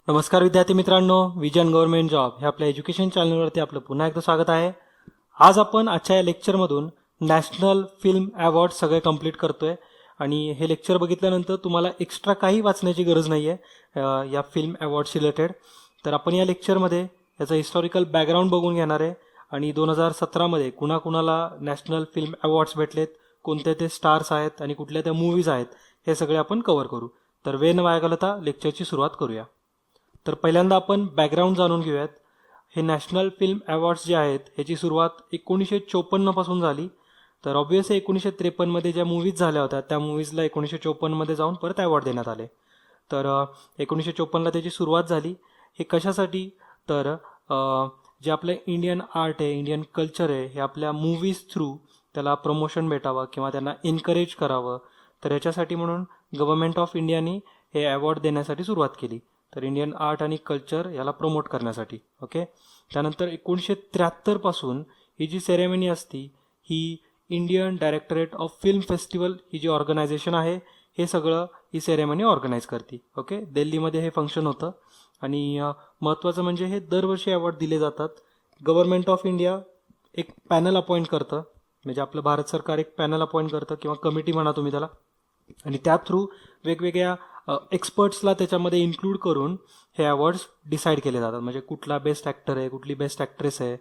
नमस्कार विद्यार्थी मित्रांनो, विजन गव्हर्नमेंट जॉब हे आपल्या एज्युकेशन चॅनलवरती आपलं पुन्हा एकदा स्वागत आहे. आज आपण आजच्या या लेक्चरमधून नॅशनल फिल्म अवॉर्ड सगळे कंप्लीट करतोय आणि हे लेक्चर बघितल्यानंतर तुम्हाला एक्स्ट्रा काही वाचण्याची गरज नाही आहे या फिल्म अवॉर्ड्स रिलेटेड. तर आपण या लेक्चरमध्ये याचा हिस्टॉरिकल बॅकग्राऊंड बघून घेणार आहे आणि 2017मध्ये कुणाकुणाला नॅशनल फिल्म अवॉर्ड्स भेटलेत, कोणते ते स्टार्स आहेत आणि कुठल्या त्या मूवीज आहेत, हे सगळे आपण कव्हर करू. तर वेळ न वाया घालवता लेक्चरची सुरुवात करूया. तर पहिल्यांदा आपण बॅकग्राऊंड जाणून घेऊयात. हे नॅशनल फिल्म अवॉर्ड्स जे आहेत ह्याची सुरुवात 1954 पासून झाली. तर ऑब्व्हियसली 1953मध्ये ज्या मूवीज झाल्या होत्या त्या मूवीजला 1954मध्ये जाऊन परत अवॉर्ड देण्यात आले. तर 1954ला त्याची सुरुवात झाली. हे कशासाठी? तर जे आपलं इंडियन आर्ट आहे, इंडियन कल्चर आहे, हे आपल्या मूवीज थ्रू त्याला प्रमोशन भेटावं किंवा त्यांना एनकरेज करावं. तर याच्यासाठी म्हणून गव्हर्नमेंट ऑफ इंडियानी हे अवॉर्ड देण्यासाठी सुरुवात केली. तर इंडियन आर्ट आणि कल्चर याला प्रमोट करण्यासाठी. ओके. त्यानंतर 1973 पासून ही जी सेरेमनी असती ही Indian directorate of film festival ही जी ऑर्गनायझेशन आहे हे सगळं ही सेरेमनी ऑर्गनाईज करते. ओके. दिल्लीमध्ये हे फंक्शन होतं आणि महत्त्वाचं म्हणजे हे दरवर्षी अवॉर्ड दिले जातात. गव्हर्नमेंट ऑफ इंडिया एक पॅनल अपॉइंट करतं, म्हणजे आपलं भारत सरकार एक पॅनल अपॉइंट करतं किंवा कमिटी म्हणा तुम्ही त्याला, आणि त्या थ्रू वेगवेगळ्या एक्सपर्ट्सला त्याच्यामध्ये इन्क्लूड करून हे अवॉर्ड्स डिसाईड केले जातात. म्हणजे कुठला बेस्ट ॲक्टर आहे, कुठली बेस्ट ॲक्ट्रेस आहे,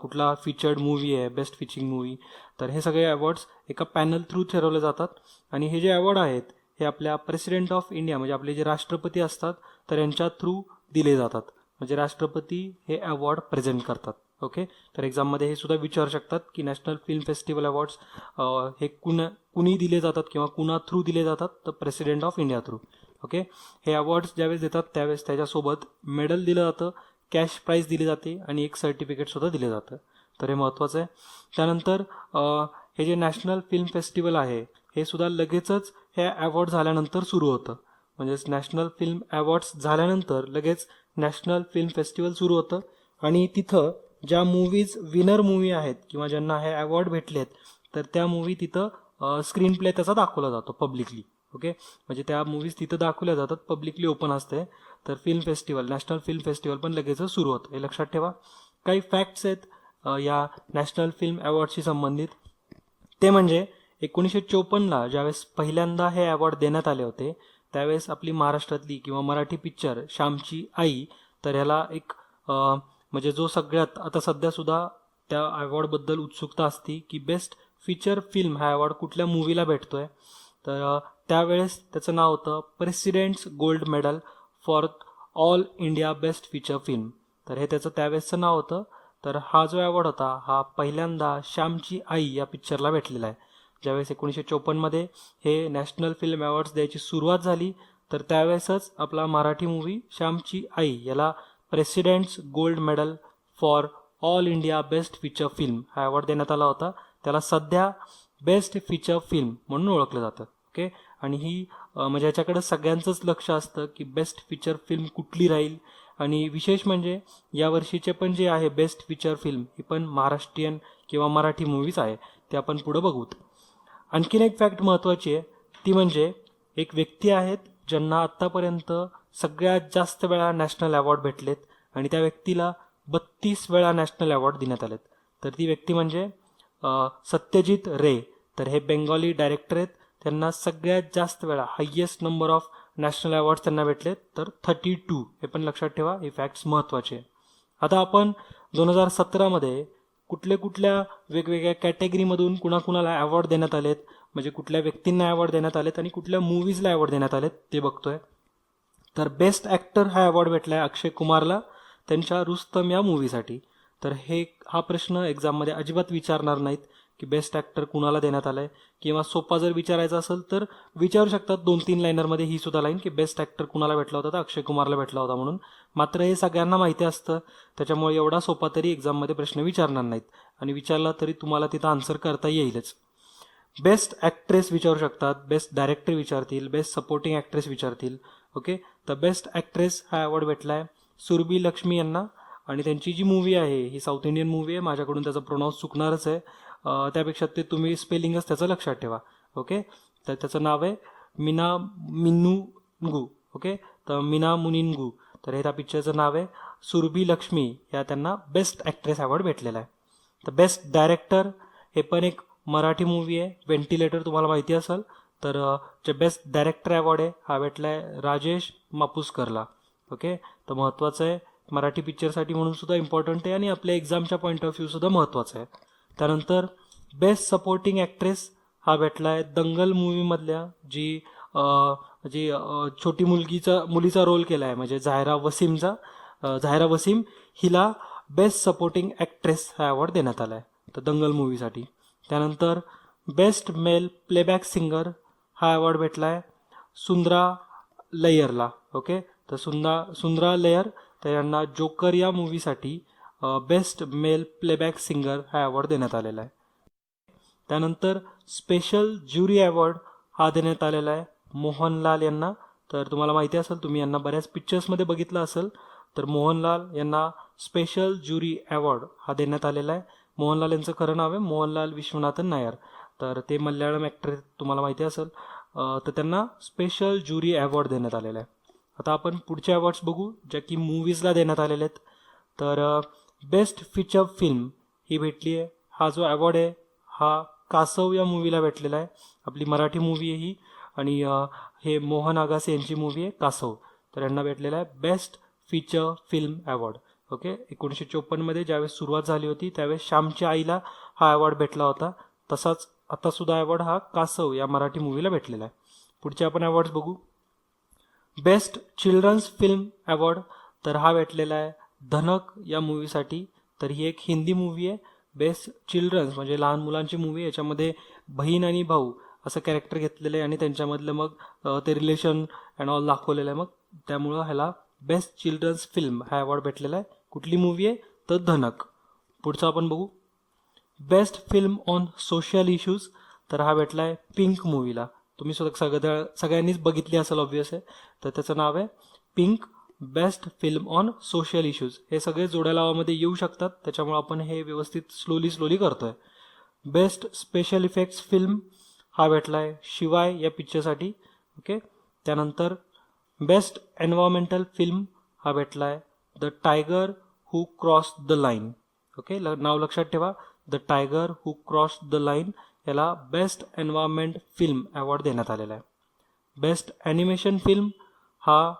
कुठला फीचर्ड मूवी आहे, बेस्ट फीचिंग मूवी. तर हे सगळे अवॉर्ड्स एका पॅनल थ्रू ठरवले जातात आणि हे जे अवॉर्ड आहेत हे आपल्या प्रेसिडेंट ऑफ इंडिया म्हणजे आपले जे राष्ट्रपती असतात तर यांच्या थ्रू दिले जातात. म्हणजे राष्ट्रपती हे अवॉर्ड प्रेझेंट करतात. ओके. तर एक्झाममध्ये हे सुद्धा विचारू शकतात की नॅशनल फिल्म फेस्टिवल अवॉर्ड्स हे कुणी दिले जातात किंवा कुणा थ्रू दिले जातात, तर president of India through. Okay. हे अवॉर्ड्स ज्यावेळेस देतात त्यावेळेस त्याच्यासोबत मेडल दिलं जातं, कॅश प्राईज दिली जाते आणि एक सर्टिफिकेटसुद्धा दिलं जातं. तर हे महत्त्वाचं आहे. त्यानंतर हे जे नॅशनल फिल्म फेस्टिवल आहे हे सुद्धा लगेचच हे अवॉर्ड झाल्यानंतर सुरू होतं. म्हणजेच नॅशनल फिल्म अवॉर्ड्स झाल्यानंतर लगेच नॅशनल फिल्म फेस्टिवल सुरू होतं आणि तिथं ज्या मूवीज विनर मूवी आहेत किंवा ज्यांना हे अवॉर्ड भेटलेत तर त्या मूवी तिथं स्क्रीन प्ले त्याचा दाखवला जातो पब्लिकली. ओके. म्हणजे त्या मूवीज तिथं दाखवल्या जातात, पब्लिकली ओपन असते. तर film festival, national film festival पण लगेच सुरू होतं. हे लक्षात ठेवा. काही फॅक्ट्स आहेत या नॅशनल फिल्म अवॉर्डशी संबंधित. ते म्हणजे 1954ला ज्यावेळेस पहिल्यांदा हे अवॉर्ड देण्यात आले होते त्यावेळेस आपली महाराष्ट्रातली किंवा मराठी पिक्चर श्यामची आई, तर ह्याला एक म्हणजे जो सगळ्यात आता सध्या सुद्धा त्या अवॉर्डबद्दल उत्सुकता असती की बेस्ट फीचर फिल्म हा अवॉर्ड कुठल्या मूवीला भेटतोय. तर त्यावेळेस त्याचं नाव होतं president's gold medal for all India best feature film. तर हे त्याचं त्यावेळेसचं नाव होतं. तर हा जो अवॉर्ड होता हा पहिल्यांदा श्यामची आई या पिक्चरला भेटलेला आहे. ज्यावेळेस 1954मध्ये हे नॅशनल फिल्म अवॉर्ड्स द्यायची सुरुवात झाली तर त्यावेळेसच आपला मराठी मूवी श्यामची आई याला president's gold medal for all India best feature film हा अवॉर्ड देण्यात आला होता. त्याला सध्या बेस्ट फीचर फिल्म म्हणून ओळखलं जातं. ओके. आणि ही म्हणजे याच्याकडे सगळ्यांचंच लक्ष असतं की बेस्ट फीचर फिल्म कुठली राहील. आणि विशेष म्हणजे यावर्षीचे पण जे आहे बेस्ट फीचर फिल्म ही पण महाराष्ट्रीयन किंवा मराठी मूवीज आहे, ते आपण पुढं बघूत. आणखीन एक फॅक्ट महत्त्वाची आहे ती म्हणजे एक व्यक्ती आहेत ज्यांना आत्तापर्यंत सगळ्यात जास्त वेळा नॅशनल अवॉर्ड भेटलेत आणि त्या व्यक्तीला 32 वेळा नॅशनल अवॉर्ड देण्यात आलेत. तर ती व्यक्ती म्हणजे सत्यजित रे. तर हे बेंगॉली डायरेक्टर आहेत. त्यांना सगळ्यात जास्त वेळा highest number of national awards त्यांना भेटलेत, तर 32. हे पण लक्षात ठेवा, हे फॅक्ट्स महत्त्वाचे. आता आपण 2017मध्ये कुठल्या वेगवेगळ्या कॅटेगरीमधून कुणाकुणाला अवॉर्ड देण्यात आलेत, म्हणजे कुठल्या व्यक्तींना अवॉर्ड देण्यात आलेत आणि कुठल्या मूवीजला अवॉर्ड देण्यात आलेत ते बघतोय. तर बेस्ट ॲक्टर हा अवॉर्ड भेटला आहे अक्षय कुमारला त्यांच्या रुस्तम या मूवीसाठी. तर हा प्रश्न एक्झाममध्ये अजिबात विचारणार नाहीत की बेस्ट ॲक्टर कुणाला देण्यात आलं आहे, किंवा सोपा जर विचारायचा असेल तर विचारू शकतात 2-3 लाईनरमध्ये ही सुद्धा लाईन की बेस्ट ॲक्टर कुणाला भेटला होता तर अक्षय कुमारला भेटला होता म्हणून. मात्र हे सगळ्यांना माहिती असतं त्याच्यामुळे एवढा सोपा तरी एक्झाममध्ये प्रश्न विचारणार नाहीत आणि विचारला तरी तुम्हाला तिथं आन्सर करता येईलच. बेस्ट ॲक्ट्रेस विचारू शकतात, बेस्ट डायरेक्टर विचारतील, बेस्ट सपोर्टिंग ॲक्ट्रेस विचारतील. ओके. तर बेस्ट ॲक्ट्रेस हा अवॉर्ड भेटला आहे सुरभी लक्ष्मी यांना आणि त्यांची जी मूवी आहे ही साऊथ इंडियन मूवी आहे. माझ्याकडून त्याचा प्रोनाऊन्स चुकणारच आहे, त्यापेक्षा ते तुम्ही स्पेलिंगच त्याचं लक्षात ठेवा. ओके. तर त्याचं नाव आहे मिना मिन्नूंगू. ओके. तर मिना मुनिंगू. तर हे त्या पिक्चरचं नाव आहे सुरभी लक्ष्मी. या त्यांना बेस्ट ॲक्ट्रेस अवॉर्ड भेटलेला आहे. तर बेस्ट डायरेक्टर हे पण एक मराठी मूवी आहे, व्हेंटिलेटर तुम्हाला माहिती असेल. तर जे बेस्ट डायरेक्टर अवॉर्ड आहे हा भेटला आहे राजेश मापुसकरला. ओके, तर महत्त्वाचं आहे मराठी पिक्चरसाठी म्हणून सुद्धा इम्पॉर्टंट आहे आणि आपल्या एक्झामच्या पॉईंट ऑफ व्ह्यू सुद्धा महत्त्वाचं आहे. त्यानंतर बेस्ट सपोर्टिंग ॲक्ट्रेस हा भेटला आहे दंगल मूवीमधल्या जी जी छोटी मुलीचा रोल केला आहे, म्हणजे झायरा वसीम हिला बेस्ट सपोर्टिंग ॲक्ट्रेस हा अवॉर्ड देण्यात आला आहे तर दंगल मूवीसाठी. त्यानंतर बेस्ट मेल प्लेबॅक सिंगर हा अवॉर्ड भेटला आहे सुंदरा लयरला. ओके, तर सुंदरा लयर तर यांना जोकर या मूवीसाठी बेस्ट मेल प्लेबॅक सिंगर हा अवॉर्ड देण्यात आलेला आहे. त्यानंतर स्पेशल ज्युरी अवॉर्ड हा देण्यात आलेला आहे मोहनलाल यांना. तर तुम्हाला माहिती असेल, तुम्ही यांना बऱ्याच पिक्चर्समध्ये बघितलं असेल, तर मोहनलाल यांना स्पेशल ज्युरी अवॉर्ड हा देण्यात आलेला आहे. मोहनलाल यांचं खरं नाव आहे मोहनलाल विश्वनाथन नायर. तर ते मल्याळम ॲक्टर तुम्हाला माहिती असेल, तर त्यांना स्पेशल ज्युरी अवॉर्ड देण्यात आलेला आहे. आता आपण पुढचे अवॉर्ड्स बघू ज्या की मूवीजला देण्यात आलेले आहेत. तर बेस्ट फीचर फिल्म ही भेटली आहे. हा जो अवॉर्ड आहे हा कासव या मूवीला भेटलेला आहे. आपली मराठी मूवी आहे ही आणि हे मोहन आगासे यांची मूवी आहे कासव. तर यांना भेटलेला आहे best feature film award. Okay, 1954 ज्यावेळेस सुरुवात झाली होती त्यावेळेस श्यामच्या आईला हा अवॉर्ड भेटला होता. तसाच आतासुद्धा अवॉर्ड हा कासव या मराठी मूवीला भेटलेला आहे. पुढचे आपण अवॉर्ड्स बघू. बेस्ट चिल्ड्रन्स फिल्म अवॉर्ड तर हा भेटलेला आहे धनक या मूवीसाठी. तर ही एक हिंदी मूवी आहे. बेस्ट चिल्ड्रन्स म्हणजे लहान मुलांची मूवी. याच्यामध्ये बहीण आणि भाऊ असं कॅरेक्टर घेतलेलं आहे आणि त्यांच्यामधलं मग ते रिलेशन अँड ऑल दाखवलेलं आहे. मग त्यामुळं ह्याला बेस्ट चिल्ड्रन्स फिल्म हा अवॉर्ड भेटलेला आहे. कुठली मूवी आहे तर धनक. पुढचं आपण बघू. Best film on social issues तर हा भेटला आहे पिंक मूवीला. तुम्ही सगळ्यांनीच बघितली असेल ऑब्व्हियस आहे. तर त्याचं नाव आहे pink best film on social issues. हे सगळे जोड्या लावामध्ये येऊ शकतात, त्याच्यामुळे आपण हे व्यवस्थित स्लोली करतोय. बेस्ट स्पेशल इफेक्ट्स फिल्म हा भेटला आहे शिवाय या पिक्चरसाठी. ओके, त्यानंतर बेस्ट एन्व्हायरमेंटल फिल्म हा भेटला आहे the tiger who cross the line. Okay, नाव लक्षात ठेवा, the tiger who cross the line याला बेस्ट एन्व्हायरमेंट फिल्म अवॉर्ड देण्यात आलेला आहे. बेस्ट ॲनिमेशन फिल्म हा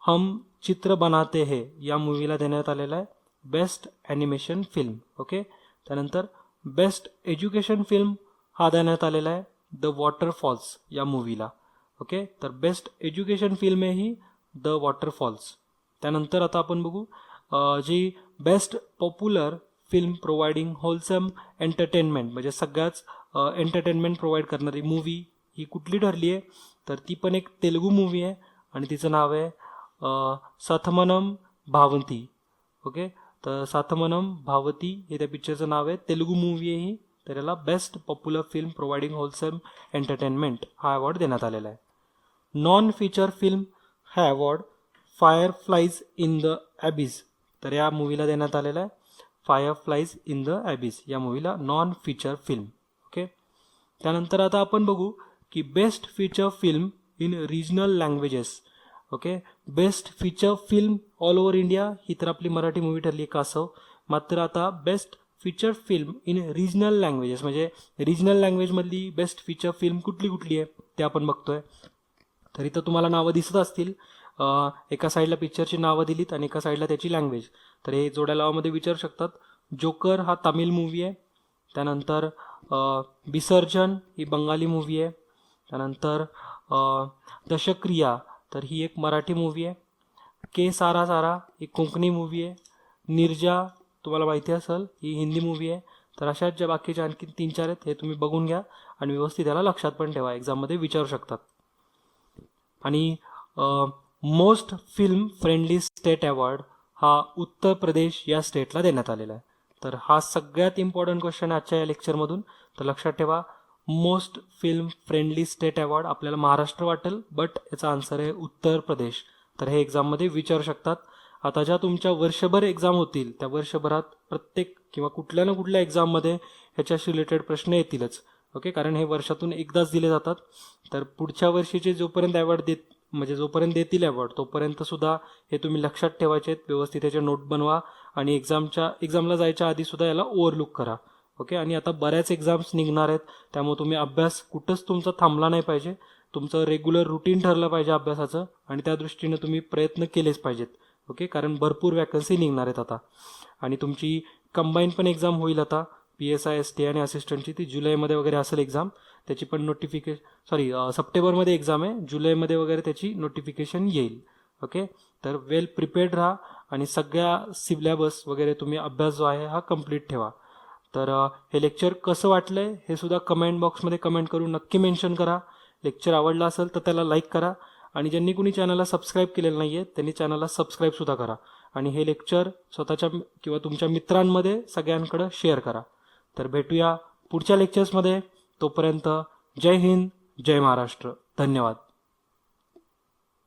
हम चित्र बनाते है या मूवीला देण्यात आलेला आहे बेस्ट ॲनिमेशन फिल्म. ओके, त्यानंतर बेस्ट एज्युकेशन फिल्म हा देण्यात आलेला आहे द वॉटरफॉल्स या मूवीला. ओके, तर बेस्ट एज्युकेशन फिल्म आहे ही द वॉटरफॉल्स. त्यानंतर आता आपण बघू जी best popular film providing wholesome entertainment म्हणजे सगळ्याच एंटरटेनमेंट प्रोव्हाइड करणारी मूवी ही कुठली ठरली आहे. तर ती पण एक तेलुगू मूवी आहे आणि तिचं नाव आहे सथमनम भावंती. ओके, तर साथमनम भावती हे त्या पिक्चरचं नाव आहे. तेलुगू मूवी आहे ही. तर याला best popular film providing wholesome entertainment हा अवॉर्ड देण्यात आलेला आहे. नॉन फीचर फिल्म हा अवॉर्ड फायरफ्लाईज इन द ॲबिस तर या मूवीला देण्यात आलेला आहे. फायरफ्लाईज इन द ॲबिस या मूवीला नॉन फीचर फिल्म. ओके, त्यानंतर आता आपण बघू की best feature film in regional languages. Okay, best feature film all over India ही तर आपली मराठी मूवी ठरली कासव. मात्र आता best feature film in regional languages म्हणजे रिजनल लँग्वेजमधली बेस्ट फीचर फिल्म कुठली आहे ते आपण बघतोय. तर इथं तुम्हाला नावं दिसत असतील. एका साईडला पिक्चरची नावं दिलीत आणि एका साईडला त्याची लँग्वेज. तर हे जोड्या लावामध्ये विचारू शकतात. जोकर हा तामिळ मूवी आहे. त्यानंतर विसर्जन ही बंगाली मूवी आहे. त्यानंतर दशक्रिया तर ही एक मराठी मूवी आहे. के सारा सारा ही कोकणी मूवी आहे. निर्जा तुम्हाला माहिती असेल ही हिंदी मूवी आहे. तर अशाच ज्या बाकीच्या आणखी 3-4 आहेत हे तुम्ही बघून घ्या आणि व्यवस्थित याला लक्षात पण ठेवा, एक्झाममध्ये विचारू शकतात. आणि most film friendly state award हा उत्तर प्रदेश या स्टेटला देण्यात आलेला आहे. तर हा सगळ्यात इम्पॉर्टंट क्वेश्चन आहे आजच्या या लेक्चरमधून. तर लक्षात ठेवा, most film friendly state award आपल्याला महाराष्ट्र वाटेल, बट याचा आन्सर आहे उत्तर प्रदेश. तर हे एक्झाममध्ये विचारू शकतात. आता ज्या तुमच्या वर्षभर एक्झाम होतील त्या वर्षभरात प्रत्येक किंवा कुठल्या ना कुठल्या एक्झाममध्ये ह्याच्याशी रिलेटेड प्रश्न येतीलच. ओके, कारण हे वर्षातून एकदाच दिले जातात. तर पुढच्या वर्षीचे जोपर्यंत अवॉर्ड म्हणजे जोपर्यंत देतील अवॉर्ड तोपर्यंत सुद्धा हे तुम्ही लक्षात ठेवायचे आहेत. व्यवस्थित त्याचे नोट बनवा आणि एक्झामला जायच्या आधी सुद्धा याला ओव्हरलुक करा. ओके. आणि आता बऱ्याच एक्झाम्स निघणार आहेत, त्यामुळे तुम्ही अभ्यास कुठंच तुमचा थांबला नाही पाहिजे. तुमचं रेग्युलर रुटीन ठरलं पाहिजे अभ्यासाचं आणि त्या दृष्टीनं तुम्ही प्रयत्न केलेच पाहिजेत. ओके. कारण भरपूर वॅकन्सी निघणार आहेत आता. आणि तुमची कंबाईन पण एक्झाम होईल आता, PSI ST आणि असिस्टंटची. ती जुलैमध्ये वगैरे असेल एक्झाम. त्याची पण सप्टेंबरमध्ये एक्झाम आहे, जुलैमध्ये वगैरे त्याची नोटिफिकेशन येईल. ओके. तर वेल प्रिपेअर्ड राहा आणि सगळ्या सिलेबस वगैरे तुम्ही अभ्यास जो आहे हा कम्प्लीट ठेवा. तर हे लेक्चर कसं वाटलंय हे सुद्धा कमेंट बॉक्समध्ये कमेंट करून नक्की मेन्शन करा. लेक्चर आवडला असेल तर त्याला लाईक करा आणि ज्यांनी कुणी चॅनलला सबस्क्राईब केलेलं नाही आहे त्यांनी चॅनलला सबस्क्राईब सुद्धा करा आणि हे लेक्चर स्वतःच्या किंवा तुमच्या मित्रांमध्ये सगळ्यांकडे शेअर करा. तर भेटूया पुढच्या लेक्चर्समध्ये. तोपर्यंत जय हिंद, जय महाराष्ट्र. धन्यवाद.